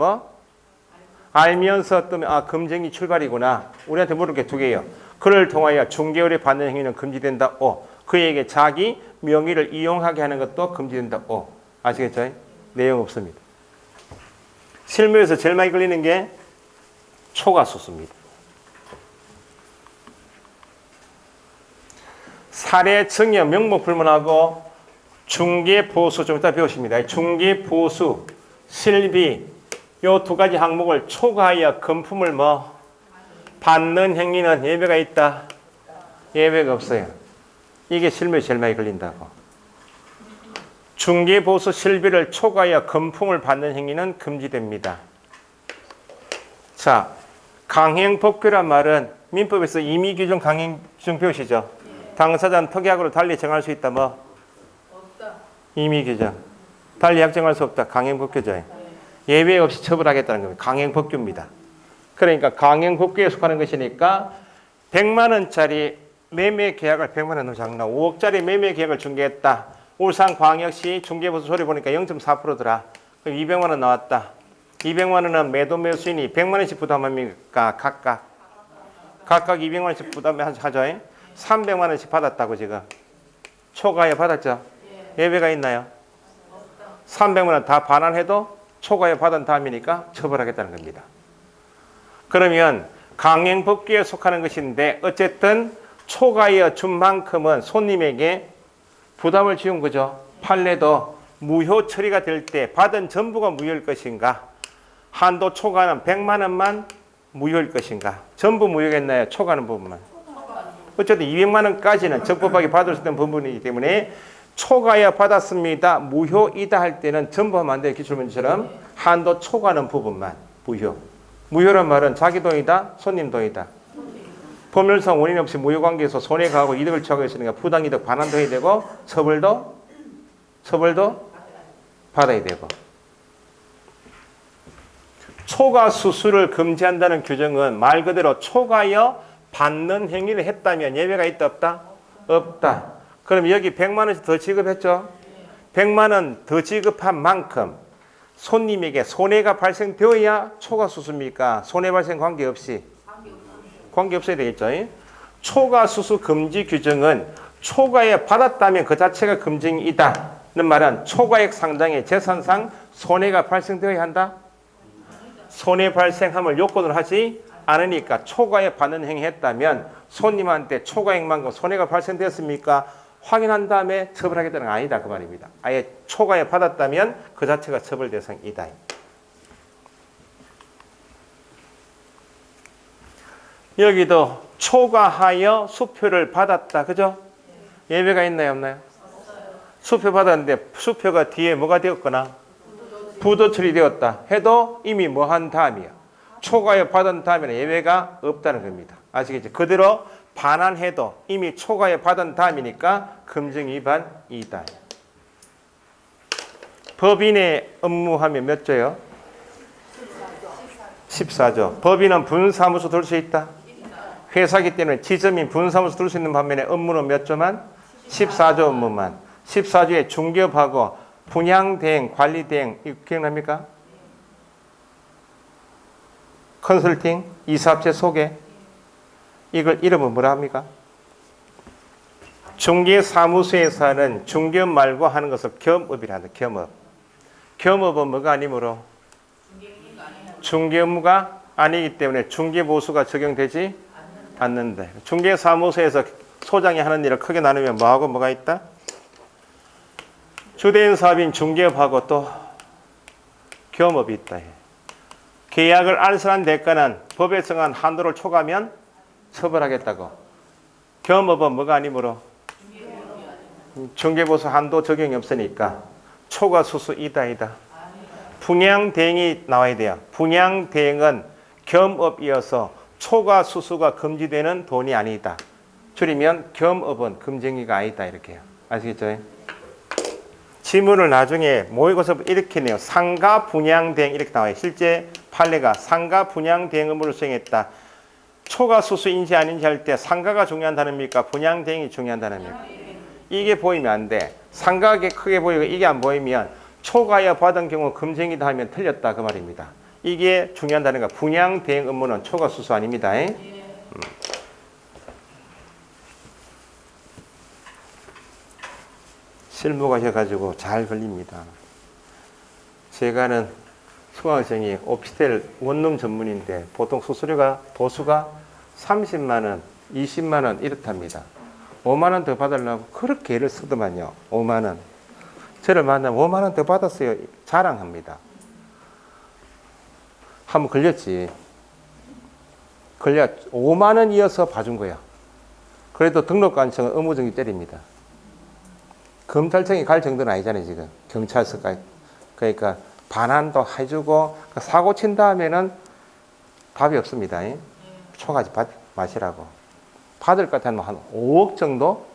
알면서 뜨면 금지행위 출발이구나. 우리한테 물을 게 2개예요. 그를 통하여 중개업을 받는 행위는 금지된다. O. 그에게 자기 명의를 이용하게 하는 것도 금지된다. O. 아시겠죠? 내용 없습니다. 실무에서 제일 많이 걸리는 게 초과수수입니다. 사례 증여 명목 불문하고 중개 보수 좀 이따 배우십니다. 중개 보수 실비 요 2가지 항목을 초과하여 금품을 받는 행위는 예외가 있다. 예외가 없어요. 이게 실무에 제일 많이 걸린다고. 중개 보수 실비를 초과하여 금품을 받는 행위는 금지됩니다. 자, 강행법규란 말은 민법에서 임의규정 강행규정 배우시죠? 당사자는 특약으로 달리 정할 수 있다. 없다. 임의규정. 달리 약정할 수 없다. 강행법규죠. 예외 없이 처벌하겠다는 겁니다. 강행법규입니다. 그러니까 강행법규에 속하는 것이니까 100만 원짜리 매매 계약을 100만 원으로 장나 5억짜리 매매 계약을 중개했다. 울산광역시 중개보수 소리 보니까 0.4%더라. 그럼 200만 원 나왔다. 200만 원은 매도 매수인이 100만 원씩 부담합니까? 각각 200만 원씩 부담하죠. 300만 원씩 받았다고 지금. 초과이하 받았죠? 예외가 있나요? 300만 원 다 반환해도 초과이하 받은 다음이니까 처벌하겠다는 겁니다. 그러면 강행법규에 속하는 것인데 어쨌든 초과이하 준 만큼은 손님에게 부담을 지운 거죠. 판례도 무효 처리가 될 때 받은 전부가 무효일 것인가, 한도 초과는 100만 원만 무효일 것인가. 전부 무효겠나요? 초과하는 부분만. 어쨌든 200만 원까지는 적법하게 받을 수 있는 부분이기 때문에 초과이하 받았습니다, 무효이다 할 때는 전부 하면 안 돼요. 기출문제처럼 한도 초과하는 부분만 무효. 무효란 말은 자기 돈이다, 손님 돈이다. 법률상 원인 없이 무효 관계에서 손해가 하고 이득을 취하고 있으니까 부당이득 반환도 해야 되고 처벌도 받아야 되고. 초과 수수를 금지한다는 규정은 말 그대로 초과하여 받는 행위를 했다면 예외가 있다 없다? 없다. 그럼 여기 100만 원씩 더 지급했죠? 100만 원 더 지급한 만큼 손님에게 손해가 발생되어야 초과 수수입니까? 손해 발생 관계없이? 관계없어야 되겠죠? 초과 수수 금지 규정은 초과에 받았다면 그 자체가 금징이다 는 말은 초과액 상당의 재산상 손해가 발생되어야 한다? 손해 발생함을 요건으로 하지 않으니까 초과에 받는 행위했다면 손님한테 초과액만큼 손해가 발생되었습니까? 확인한 다음에 처벌하겠다는 건 아니다 그 말입니다. 아예 초과에 받았다면 그 자체가 처벌 대상이다. 여기도 초과하여 수표를 받았다. 그죠? 예외가 있나요 없나요? 수표 받았는데 수표가 뒤에 뭐가 되었거나 부도 처리되었다 해도 이미 뭐 한 다음이야. 초과에 받은 다음에는 예외가 없다는 겁니다. 아시겠죠? 그대로 반환해도 이미 초과에 받은 다음이니까 금증 위반이다. 법인의 업무하면 몇 조요? 14조. 법인은 분사무소 둘 수 있다. 회사기 때문에 지점인 분사무소 둘 수 있는 반면에 업무는 몇 조만? 14조 업무만. 14조에 중개업하고 분양대행, 관리대행 이거 기억납니까? 컨설팅, 이사업체 소개 이걸 이름은 뭐라 합니까? 중개사무소에서는 중개업 말고 하는 것을 겸업이라 한다. 겸업. 겸업은 뭐가 아니므로? 중개 업무가 아니기 때문에 중개보수가 적용되지 않는다. 중개사무소에서 소장이 하는 일을 크게 나누면 뭐하고 뭐가 있다? 주된 사업인 중개업하고 또 겸업이 있다. 계약을 알선한 대가는 법에 정한 한도를 초과하면 처벌하겠다고. 겸업은 뭐가 아니므로? 중개보수 한도 적용이 없으니까 초과 수수 이다이다. 분양대행이 나와야 돼요. 분양대행은 겸업이어서 초과 수수가 금지되는 돈이 아니다. 줄이면 겸업은 금쟁이가 아니다 이렇게요. 아시겠죠? 지문을 나중에 모의고사 이렇게 내요. 상가 분양대행 이렇게 나와요. 실제 판례가 상가 분양대행 의무를 수행했다. 초과 수수 인지 아닌지 할 때 상가가 중요한 단어입니까? 분양대행이 중요한 단어입니까? 이게 보이면 안 돼. 상가가 크게 보이고 이게 안 보이면 초과하여 받은 경우 금쟁이다 하면 틀렸다 그 말입니다. 이게 중요한 단어가 분양대행 의무는 초과 수수 아닙니다. 실무 가셔가지고 잘 걸립니다. 제가 아는 수강생이 오피스텔 원룸 전문인데 보통 수수료가 보수가 30만 원, 20만 원 이렇답니다. 5만 원 더 받으려고 그렇게 애를 쓰더만요. 5만 원. 저를 만나면 5만 원 더 받았어요. 자랑합니다. 한번 걸렸지. 걸려 5만 원 이어서 봐준 거야. 그래도 등록관청은 의무정지 때립니다. 검찰청이 갈 정도는 아니잖아요 지금. 경찰서까지. 그러니까 반환도 해주고 사고 친 다음에는 답이 없습니다. 초까지 마시라고. 받을 것 같으면 한 5억 정도?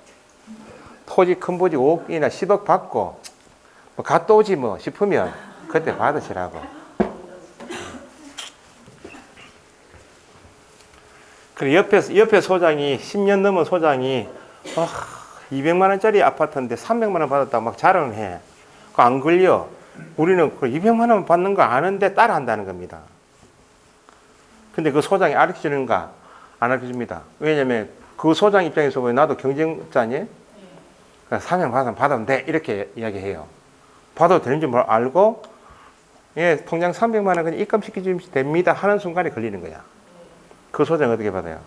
토지 큰 보지 5억이나 10억 받고 뭐 갔다 오지 뭐 싶으면 그때 받으시라고. 그래 옆에 소장이 10년 넘은 소장이 200만 원짜리 아파트인데 300만 원 받았다고 막 자랑을 해. 그거 안 걸려. 우리는 그 200만 원 받는 거 아는데 따라 한다는 겁니다. 근데 그 소장이 가르쳐주는가? 안 가르쳐줍니다. 왜냐면 그 소장 입장에서 보면 나도 경쟁자 아니에요? 사명 받으면 돼. 이렇게 이야기해요. 받아도 되는지 뭘 알고, 예, 통장 300만 원 그냥 입금시키시면 됩니다. 하는 순간에 걸리는 거야. 그 소장 어떻게 받아요?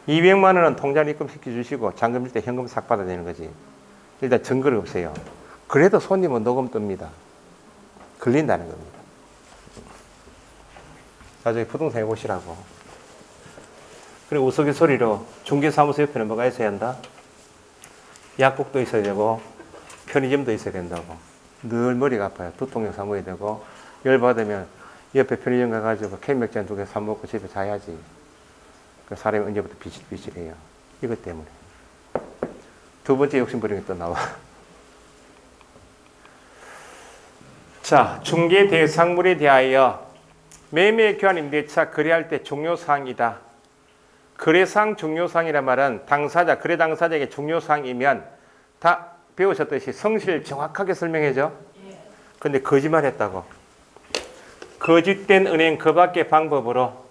200만 원은 통장 입금시켜 주시고, 잔금 줄 때 현금 싹 받아야 되는 거지. 일단 증거를 없애요. 그래도 손님은 녹음 뜹니다. 걸린다는 겁니다. 나중에 부동산 해보시라고. 그리고 우스갯소리로 중개사무소 옆에는 뭐가 있어야 한다? 약국도 있어야 되고 편의점도 있어야 된다고. 늘 머리가 아파요. 두통약 사 먹어야 되고 열받으면 옆에 편의점 가가지고 캔맥주 2개 사 먹고 집에 자야지. 그 사람이 언제부터 비실비실해요. 이것 때문에. 두 번째 욕심 부리는 게 또 나와. 자, 중개 대상물에 대하여 매매 교환 임대차 거래할 때 중요사항이다. 거래상 중요사항이란 말은 당사자, 거래 당사자에게 중요사항이면 다 배우셨듯이 성실 정확하게 설명해줘. 근데 거짓말했다고. 거짓된 은행 그 밖의 방법으로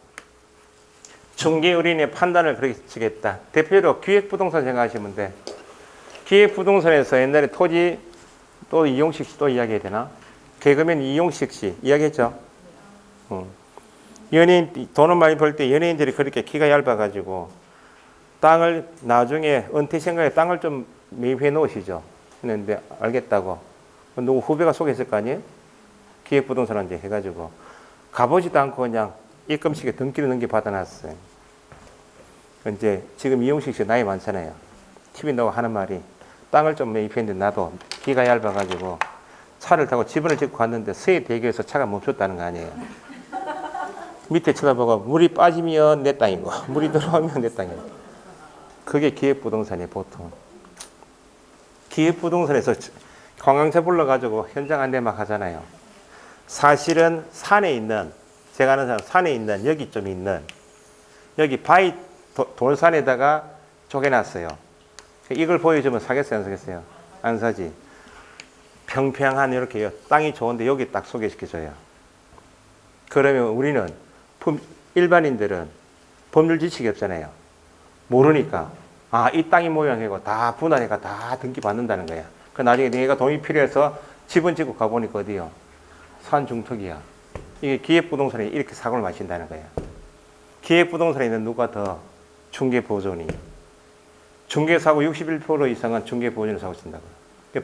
중개의뢰인의 판단을 그렇게 치겠다. 대표로 기획부동산 생각하시면 돼. 기획부동산에서 옛날에 토지 또 이용식 씨 또 이야기해야 되나? 개그맨 이용식 씨 이야기했죠. 연예인 돈을 많이 벌 때 연예인들이 그렇게 키가 얇아가지고 땅을 나중에 은퇴 생각에 땅을 좀 매입해 놓으시죠. 했는데 알겠다고 누구 후배가 소개했을 거 아니에요? 기획부동산한테 해가지고 가보지도 않고 그냥 입금식에 등기를 넘겨 받아놨어요. 이제 지금 이용식 씨 나이 많잖아요. TV 나오고 하는 말이 땅을 좀 매입했는데 나도 키가 얇아가지고 차를 타고 집을 짓고 갔는데 서해대교에서 차가 멈췄다는 거 아니에요. 밑에 쳐다보고 물이 빠지면 내 땅이고 물이 들어오면 내 땅이고. 그게 기획부동산이에요. 보통 기획부동산에서 관광차 불러가지고 현장 안내 막 하잖아요. 사실은 산에 있는, 제가 아는 사람 산에 있는 여기 좀 있는 여기 바위 돌산에다가 쪼개놨어요. 이걸 보여주면 사겠어요 안 사겠어요? 안 사지. 평평한 이렇게 땅이 좋은데 여기 딱 소개시켜줘요. 그러면 우리는 일반인들은 법률 지식이 없잖아요. 모르니까 이 땅이 모양이고 다 분할해가 다 등기 받는다는 거야. 그 나중에 내가 돈이 필요해서 집은 짓고 가보니까 어디요? 산 중턱이야. 이게 기획부동산에 이렇게 사고를 마신다는 거야. 기획부동산에 있는 누가 더 중개보존이. 중개사고 61% 이상은 중개보존을 사고 친다고.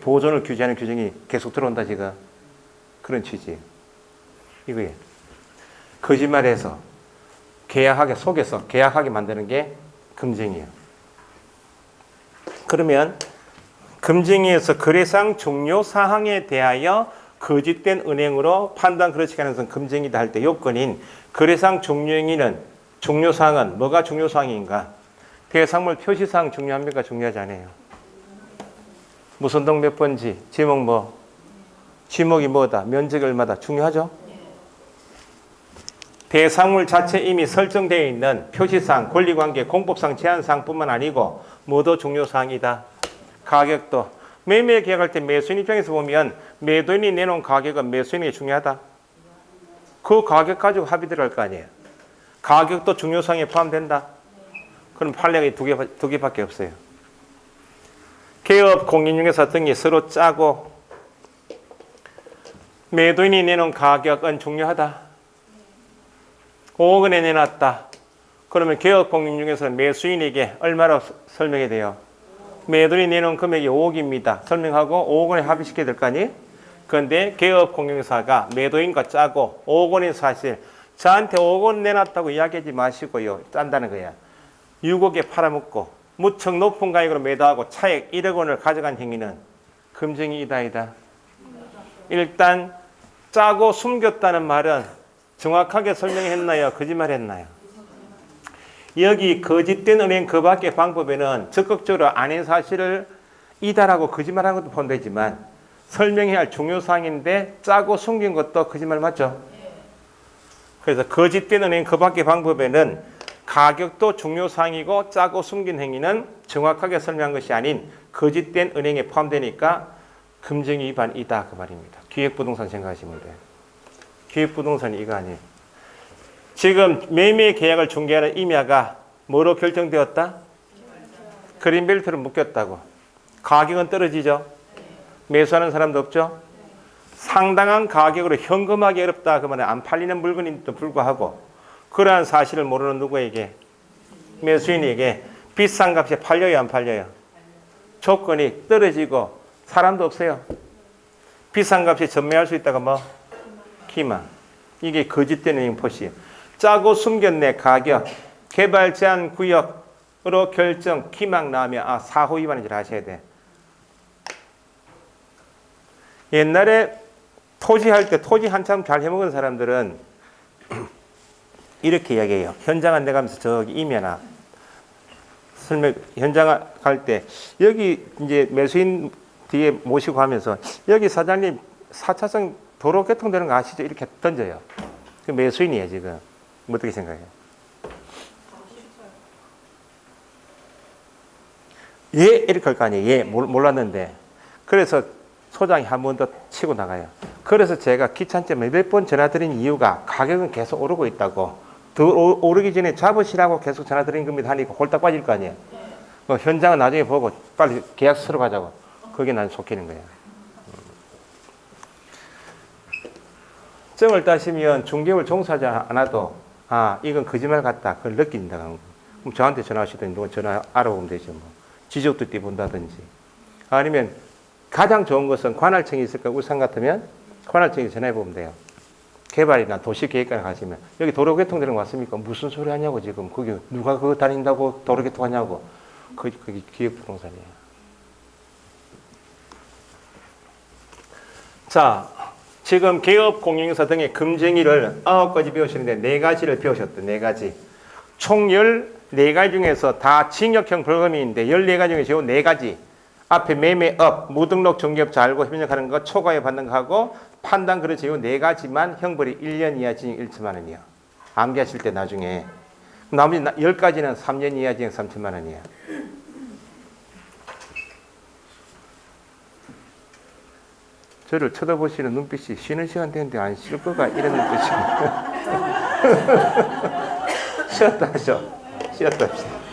보존을 규제하는 규정이 계속 들어온다 지금. 그런 취지. 이거예요. 거짓말해서 계약하게 속여서 계약하게 만드는 게 금쟁이에요. 그러면 금쟁이에서 거래상 중요 사항에 대하여 거짓된 은행으로 판단 그렇지 않은 것은 금쟁이다 할 때 요건인 거래상 중요 사항은 뭐가 중요 사항인가? 대상물 표시사항 중요합니까? 중요하지 않아요. 무슨 동 몇 번지, 지목 뭐, 지목이 뭐다, 면적이 얼마다 중요하죠? 대상물 자체 이미 설정되어 있는 표시사항, 권리관계, 공법상, 제한사항뿐만 아니고 뭐도 중요사항이다. 가격도. 매매 계약할 때 매수인 입장에서 보면 매도인이 내놓은 가격은 매수인에게 중요하다. 그 가격 가지고 합의 들어갈 거 아니에요. 가격도 중요사항에 포함된다. 그럼 판례가 두 개밖에 없어요. 개업, 공인중개사 등이 서로 짜고 매도인이 내놓은 가격은 중요하다. 5억 원에 내놨다. 그러면 개업, 공인중개사는 매수인에게 얼마로 설명해야 돼요? 매도인이 내놓은 금액이 5억입니다. 설명하고 5억 원에 합의시켜야 될 거 아니에요? 그런데 개업, 공인중개사가 매도인과 짜고 5억 원인 사실 저한테 5억 원 내놨다고 이야기하지 마시고요. 짠다는 거야. 6억에 팔아먹고 무척 높은 가격으로 매도하고 차액 1억 원을 가져간 행위는 금쟁이이다 아니다. 일단 짜고 숨겼다는 말은 정확하게 설명했나요? 거짓말했나요? 여기 거짓된 은행 그 밖의 방법에는 적극적으로 아닌 사실을 이다라고 거짓말한 것도 포함되지만 설명해야 할 중요사항인데 짜고 숨긴 것도 거짓말 맞죠? 그래서 거짓된 은행 그 밖의 방법에는 가격도 중요사항이고 짜고 숨긴 행위는 정확하게 설명한 것이 아닌 거짓된 은행에 포함되니까 금쟁이 위반이다 그 말입니다. 기획부동산 생각하시면 돼요. 기획부동산이 이거 아니에요. 지금 매매 계약을 중개하는 임야가 뭐로 결정되었다? 그린벨트로 묶였다고. 가격은 떨어지죠. 매수하는 사람도 없죠. 상당한 가격으로 현금하기 어렵다 그러면 안 팔리는 물건인데도 불구하고 그러한 사실을 모르는 누구에게? 매수인에게 비싼 값에 팔려요, 안 팔려요? 조건이 떨어지고 사람도 없어요. 비싼 값에 전매할 수 있다가 뭐? 기만. 이게 거짓되는 인포시예요. 짜고 숨겼네 가격, 개발 제한 구역으로 결정, 기막 나오면 사후 위반인 줄 아셔야 돼. 옛날에 토지할 때 토지 한참 잘 해먹은 사람들은 이렇게 이야기해요. 현장 안 내가면서 저기 이면아 설명 현장 갈 때 여기 이제 매수인 뒤에 모시고 하면서 여기 사장님 4차선 도로 개통되는 거 아시죠? 이렇게 던져요. 그 매수인이에요 지금. 어떻게 생각해요? 예 이렇게 할 거 아니에요. 예 몰랐는데 그래서 소장이 한 번 더 치고 나가요. 그래서 제가 귀찮지만 몇 번 전화드린 이유가 가격은 계속 오르고 있다고. 더 오르기 전에 잡으시라고 계속 전화드린 겁니다 하니까 홀딱 빠질 거 아니에요. 현장은 나중에 보고 빨리 계약서로 가자고. 그게 난 속히는 거예요. 점을 따시면 중개업을 종사하지 않아도 이건 거짓말 같다. 그걸 느낀다. 그럼 저한테 전화하시더니 누가 전화 알아보면 되죠. 뭐. 지적도 띄본다든지. 아니면 가장 좋은 것은 관할청이 있을까? 울산 같으면 관할청에 전화해보면 돼요. 개발이나 도시계획관에 가시면 여기 도로개통되는 거 맞습니까? 무슨 소리 하냐고 지금. 거기 누가 그거 다닌다고 도로개통 하냐고. 그게 기획부동산이에요. 자, 지금 개업 공영사 등의 금쟁이를 9가지 배우시는데 4가지를 배우셨대. 4가지. 총 14가지 중에서 다 징역형 벌금인데 14가지 중에서 요 4가지. 앞에 매매업, 무등록 중개업자 알고 협력하는 거, 초과에 받는 거 하고 판단 그렇지. 요 4가지만 형벌이 1년 이하 징역 1천만 원이야. 암기하실 때 나중에. 나머지 10가지는 3년 이하 징역 3천만 원이야. 저를 쳐다보시는 눈빛이 쉬는 시간 되는데 안 쉴 거가 이런 눈빛이. 쉬었다 하죠. 쉬었다 합시다.